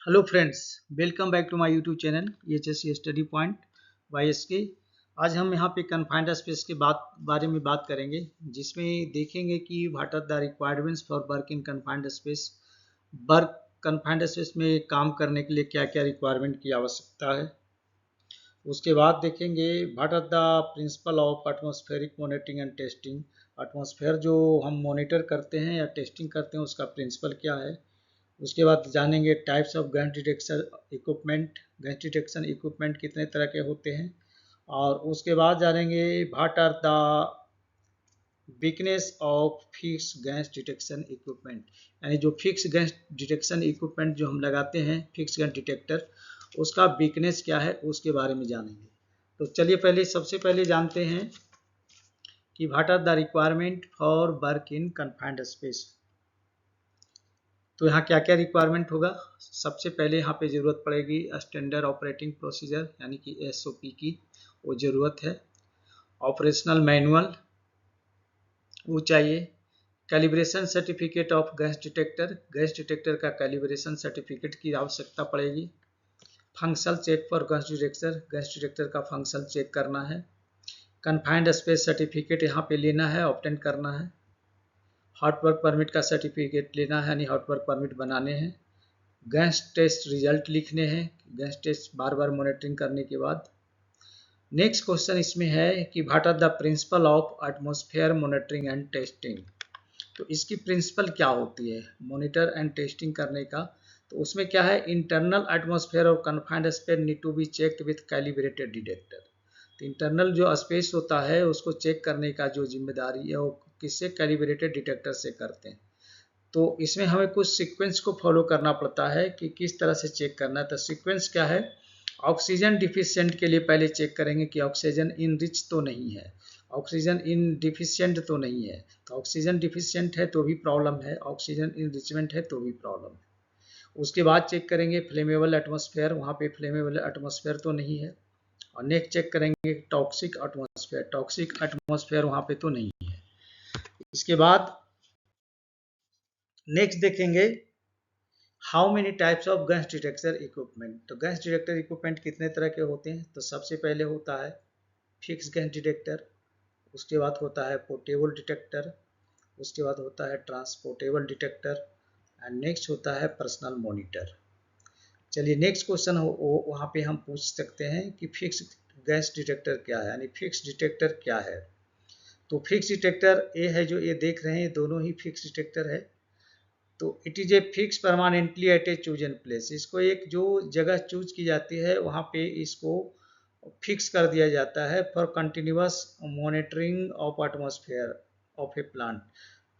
Hello friends, welcome back to my YouTube channel EHS study point by SK। आज हम यहाँ पे confined space के बारे में बात करेंगे, जिसमें देखेंगे कि what are the requirements for work in confined space. Work confined space में काम करने के लिए क्या क्या रिक्वायरमेंट की आवश्यकता है। उसके बाद देखेंगे what are the principle of atmospheric monitoring and testing. Atmosphere जो हम मॉनिटर करते हैं या टेस्टिंग करते हैं उसका प्रिंसिपल क्या है। उसके बाद जानेंगे types of gas detection equipment. Gas detection equipment कितने तरह के होते हैं। और उसके बाद जानेंगे what are the weakness of fix gas detection equipment, यानी जो फिक्स गैस डिटेक्शन इक्विपमेंट जो हम लगाते हैं, फिक्स गैस डिटेक्टर, उसका वीकनेस क्या है उसके बारे में जानेंगे। तो चलिए सबसे पहले जानते हैं कि what are the requirement for work in confined space. तो यहाँ क्या क्या रिक्वायरमेंट होगा। सबसे पहले यहाँ पे ज़रूरत पड़ेगी स्टैंडर्ड ऑपरेटिंग प्रोसीजर, यानी कि SOP की वो ज़रूरत है। ऑपरेशनल मैनुअल वो चाहिए। Calibration certificate of gas detector का कैलिब्रेशन सर्टिफिकेट की आवश्यकता पड़ेगी। Functional check for gas detector का फंक्शनल चेक करना है। कन्फाइंड स्पेस सर्टिफिकेट यहाँ पे लेना है, ऑब्टेन करना है। हॉट वर्क परमिट का सर्टिफिकेट लेना है, यानी हॉट वर्क परमिट बनाने हैं। गैस टेस्ट रिजल्ट लिखने हैं, गैस टेस्ट बार बार मॉनिटरिंग करने के बाद। नेक्स्ट क्वेश्चन इसमें है कि what are the principle of atmosphere monitoring and testing. तो इसकी प्रिंसिपल क्या होती है मॉनिटर एंड टेस्टिंग करने का। तो उसमें क्या है, internal atmosphere of confined space need to be checked with calibrated detector. तो इंटरनल जो स्पेस होता है उसको चेक करने का जो जिम्मेदारी है वो किससे, कैलिब्रेटेड डिटेक्टर से करते हैं। तो इसमें हमें कुछ सीक्वेंस को फॉलो करना पड़ता है कि किस तरह से चेक करना है। तो सीक्वेंस क्या है, ऑक्सीजन डिफिशिएंट के लिए पहले चेक करेंगे कि ऑक्सीजन इनरिच तो नहीं है, ऑक्सीजन इन डिफिशिएंट तो नहीं है। तो ऑक्सीजन डिफिशिएंट है तो भी प्रॉब्लम है, ऑक्सीजन इनरिचमेंट है तो भी प्रॉब्लम है। उसके बाद चेक करेंगे फ्लेमेबल एटमॉस्फेयर, वहाँ पे फ्लेमेबल एटमॉस्फेयर तो नहीं है। और नेक्स्ट चेक करेंगे टॉक्सिक एटमॉस्फेयर वहाँ पे तो नहीं है। इसके बाद नेक्स्ट देखेंगे how many types of gas detector equipment. तो गैस डिटेक्टर इक्विपमेंट कितने तरह के होते हैं। तो सबसे पहले होता है फिक्स गैस डिटेक्टर, उसके बाद होता है पोर्टेबल डिटेक्टर, उसके बाद होता है ट्रांसपोर्टेबल डिटेक्टर, एंड नेक्स्ट होता है पर्सनल मॉनिटर। चलिए नेक्स्ट क्वेश्चन वहाँ पे हम पूछ सकते हैं कि फिक्स गैस डिटेक्टर क्या है, यानी फिक्स डिटेक्टर क्या है। तो फिक्स डिटेक्टर ये है, जो ये देख रहे हैं दोनों ही फिक्स डिटेक्टर है। तो it is a fix permanently at a chosen place. इसको एक जो जगह चूज की जाती है वहाँ पे इसको फिक्स कर दिया जाता है for continuous monitoring of atmosphere of A plant.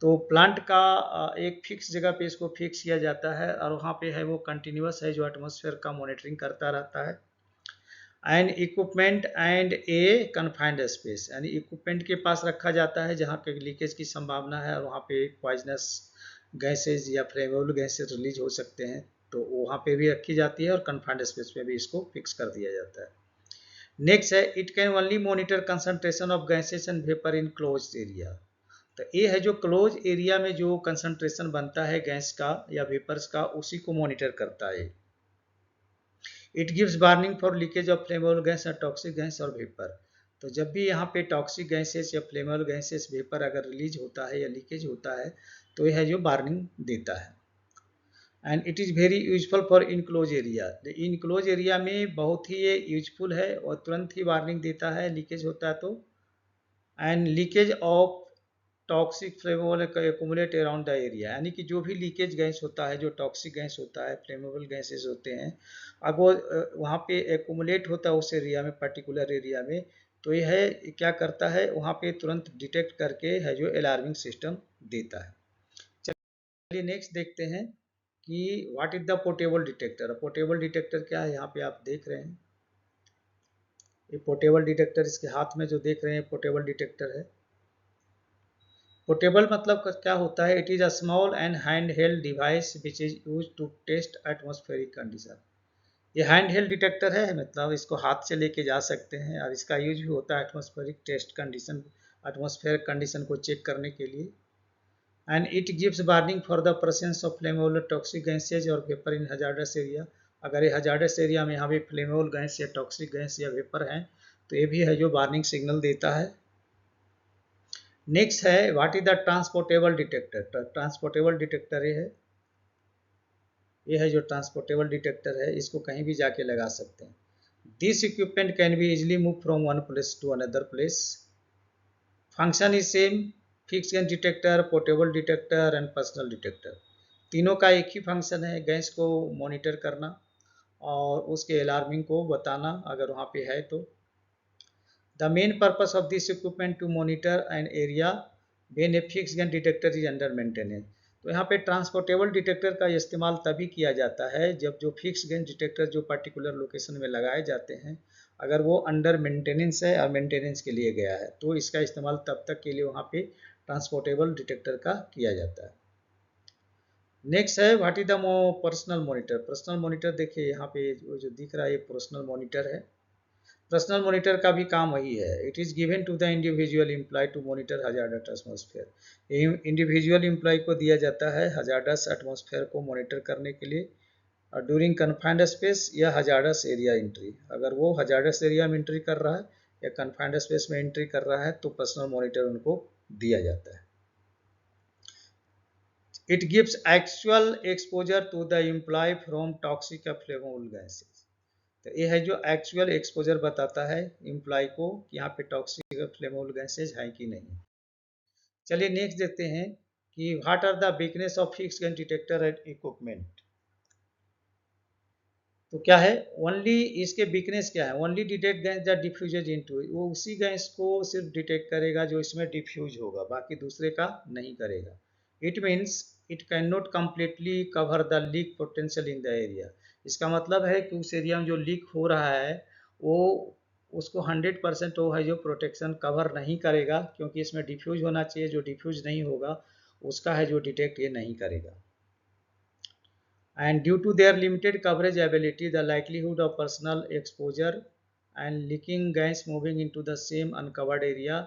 तो प्लांट का एक फिक्स जगह पे इसको फिक्स किया जाता है और वहाँ पे है वो कंटिन्यूअस है, जो एटमॉस्फेयर का मॉनिटरिंग करता रहता है। And equipment and A confined space, यानी इक्विपमेंट के पास रखा जाता है जहाँ पे लीकेज की संभावना है और वहाँ पे पॉइजनस गैसेज या फ्लेमेबल गैसेज रिलीज हो सकते हैं, तो वहाँ पे भी रखी जाती है और कन्फाइंड स्पेस में भी इसको फिक्स कर दिया जाता है। नेक्स्ट है it can only monitor concentration of gases and vapour in close area. तो ये है जो क्लोज एरिया में जो कंसंट्रेशन बनता है गैस का या वेपर्स का, उसी को मॉनिटर करता है। It gives warning for leakage of flammable gas और टॉक्सिक गैस और वेपर। तो जब भी यहाँ पे टॉक्सिक गैसेस या फ्लेमेबल गैसेस वेपर अगर रिलीज होता है या लीकेज होता है तो यह जो वार्निंग देता है। And it is very useful for enclose area. Enclose area में बहुत ही ये यूजफुल है और तुरंत ही वार्निंग देता है लीकेज होता है तो। And leakage of toxic flammable accumulate around the area, यानी कि जो भी लीकेज गैस होता है, जो टॉक्सिक गैस होता है, फ्लेमेबल गैसेस होते हैं, अब वो वहाँ पे एक्यूमुलेट होता है उस एरिया में, पर्टिकुलर एरिया में, तो यह है क्या करता है, वहाँ पे तुरंत डिटेक्ट करके है जो अलार्मिंग सिस्टम देता है। चलिए नेक्स्ट देखते हैं कि what is the portable detector. Portable detector क्या है, यहाँ पे आप देख रहे हैं ये पोर्टेबल डिटेक्टर, इसके हाथ में जो देख रहे हैं पोर्टेबल डिटेक्टर है। पोर्टेबल मतलब क्या होता है, it is a small and hand held device which is use to test atmospheric condition. ये हैंड हेल्ड डिटेक्टर है, मतलब इसको हाथ से लेके जा सकते हैं और इसका यूज भी होता है atmospheric test condition, atmosphere condition को चेक करने के लिए। And it gives warning for the presence of flammable toxic gases और वेपर इन हजार्डस एरिया। अगर ये हजार्डस एरिया में यहाँ पे फ्लेमेबल गैस या टॉक्सिक गैस या वेपर है तो ये भी है जो वार्निंग सिग्नल देता है। नेक्स्ट है what is the transportable detector. Transportable detector ये है जो ट्रांसपोर्टेबल डिटेक्टर है, इसको कहीं भी जाके लगा सकते हैं। This equipment can be easily move from one place to another place. Function is same, fix gas detector, portable detector and personal detector. तीनों का एक ही फंक्शन है, गैस को मॉनिटर करना और उसके अलार्मिंग को बताना अगर वहाँ पे है तो। The main purpose of this equipment to monitor an area when a fixed gun detector is under maintenance। तो यहाँ पे ट्रांसपोर्टेबल डिटेक्टर का इस्तेमाल तभी किया जाता है जब जो फिक्स गन डिटेक्टर जो पर्टिकुलर लोकेशन में लगाए जाते हैं अगर वो अंडर मेंटेनेंस है और मेंटेनेंस के लिए गया है तो इसका इस्तेमाल तब तक के लिए वहाँ पे ट्रांसपोर्टेबल डिटेक्टर का किया जाता है। नेक्स्ट है what is the personal monitor. Personal monitor देखिए यहाँ पे जो दिख रहा है ये पर्सनल मॉनिटर है। पर्सनल मॉनिटर का भी काम वही है। It is given to the individual employ to monitor hazardous atmosphere. Individual employ को दिया जाता है हजार्डस एटमॉस्फेयर को मॉनिटर करने के लिए ड्यूरिंग कन्फाइंड स्पेस या हजार्डस एरिया एंट्री। अगर वो हजार्डस एरिया में एंट्री कर रहा है या कन्फाइंड स्पेस में एंट्री कर रहा है तो पर्सनल मॉनिटर उनको दिया जाता है। It gives actual exposure to the employ from toxic flammable gases. तो ये है जो एक्चुअल एक्सपोजर बताता है एम्प्लॉय को कि यहाँ पे टॉक्सिक फ्लेमेबल गैसेज है कि नहीं। चलिए नेक्स्ट देखते हैं कि what are the weakness of fix gun detector and equipment. तो क्या है ओनली इसके वीकनेस क्या है, only detect gas that diffuses into, वो उसी गैस को सिर्फ डिटेक्ट करेगा जो इसमें डिफ्यूज होगा, बाकी दूसरे का नहीं करेगा। It means it can not completely cover the leak potential in the area. इसका मतलब है कि उस एरिया में जो लीक हो रहा है वो उसको 100% वो है जो प्रोटेक्शन कवर नहीं करेगा, क्योंकि इसमें डिफ्यूज होना चाहिए, जो डिफ्यूज नहीं होगा उसका है जो डिटेक्ट ये नहीं करेगा। And due to their limited coverage ability, the likelihood of personal exposure and leaking gas moving into the same uncovered area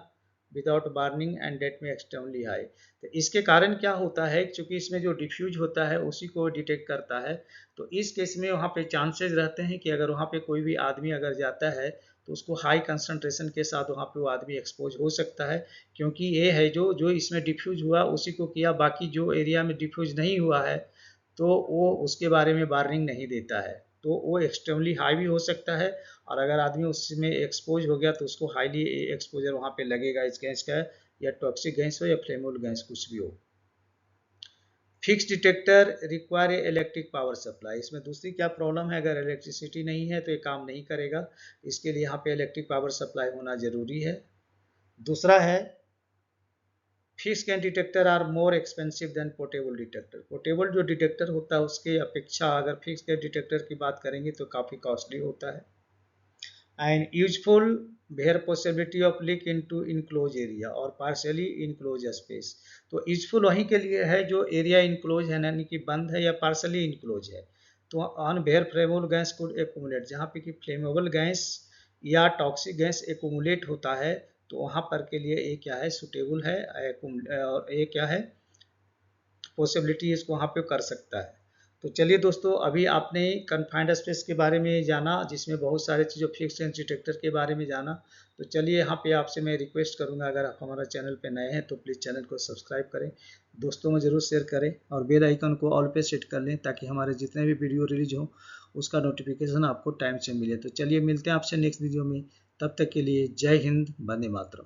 without burning and that may extremely high। तो इसके कारण क्या होता है, क्योंकि इसमें जो डिफ्यूज होता है उसी को डिटेक्ट करता है, तो इस केस में वहाँ पे चांसेस रहते हैं कि अगर वहाँ पे कोई भी आदमी अगर जाता है तो उसको हाई कंसंट्रेशन के साथ वहाँ पे वो आदमी एक्सपोज हो सकता है, क्योंकि ये है जो इसमें डिफ्यूज हुआ उसी को किया, बाकी जो एरिया में डिफ्यूज नहीं हुआ है तो वो उसके बारे में वार्निंग नहीं देता है, तो वो एक्सट्रीमली हाई भी हो सकता है और अगर आदमी उसमें एक्सपोज हो गया तो उसको हाईली एक्सपोजर वहाँ पे लगेगा इस गैस का, या टॉक्सिक गैस हो या फ्लेमेबल गैस कुछ भी हो। Fix detector require electric power supply. इसमें दूसरी क्या प्रॉब्लम है, अगर इलेक्ट्रिसिटी नहीं है तो ये काम नहीं करेगा, इसके लिए यहाँ पे इलेक्ट्रिक पावर सप्लाई होना जरूरी है। दूसरा है fix gun detector are more expensive than portable detector. Portable जो डिटेक्टर होता है उसके अपेक्षा अगर फिक्स गन डिटेक्टर की बात करेंगे तो काफ़ी कॉस्टली होता है। And useful where possibility of leak into enclose area और पार्शियली इनक्लोज स्पेस। तो यूजफुल वहीं के लिए है जो एरिया इनक्लोज है, यानी कि बंद है या पार्शियली इनक्लोज है। तो on where flammable gas could accumulate, जहाँ पे कि फ्लेमेबल गैस या टॉक्सिक गैस एक्यूमुलेट होता है तो वहाँ पर के लिए ये क्या है सुटेबल है और ये क्या है पॉसिबिलिटी इसको वहाँ पे कर सकता है। तो चलिए दोस्तों, अभी आपने कन्फाइंड स्पेस के बारे में जाना जिसमें बहुत सारे चीज़ों फिक्स गन डिटेक्टर के बारे में जाना। तो चलिए यहाँ पे आपसे मैं रिक्वेस्ट करूँगा अगर आप हमारा चैनल पे नए हैं तो प्लीज़ चैनल को सब्सक्राइब करें, दोस्तों में ज़रूर शेयर करें और बेल आइकन को ऑल पे सेट कर लें ताकि हमारे जितने भी वीडियो रिलीज हो उसका नोटिफिकेशन आपको टाइम से मिले। तो चलिए मिलते हैं आपसे नेक्स्ट वीडियो में, तब तक के लिए जय हिंद, वंदे मातरम।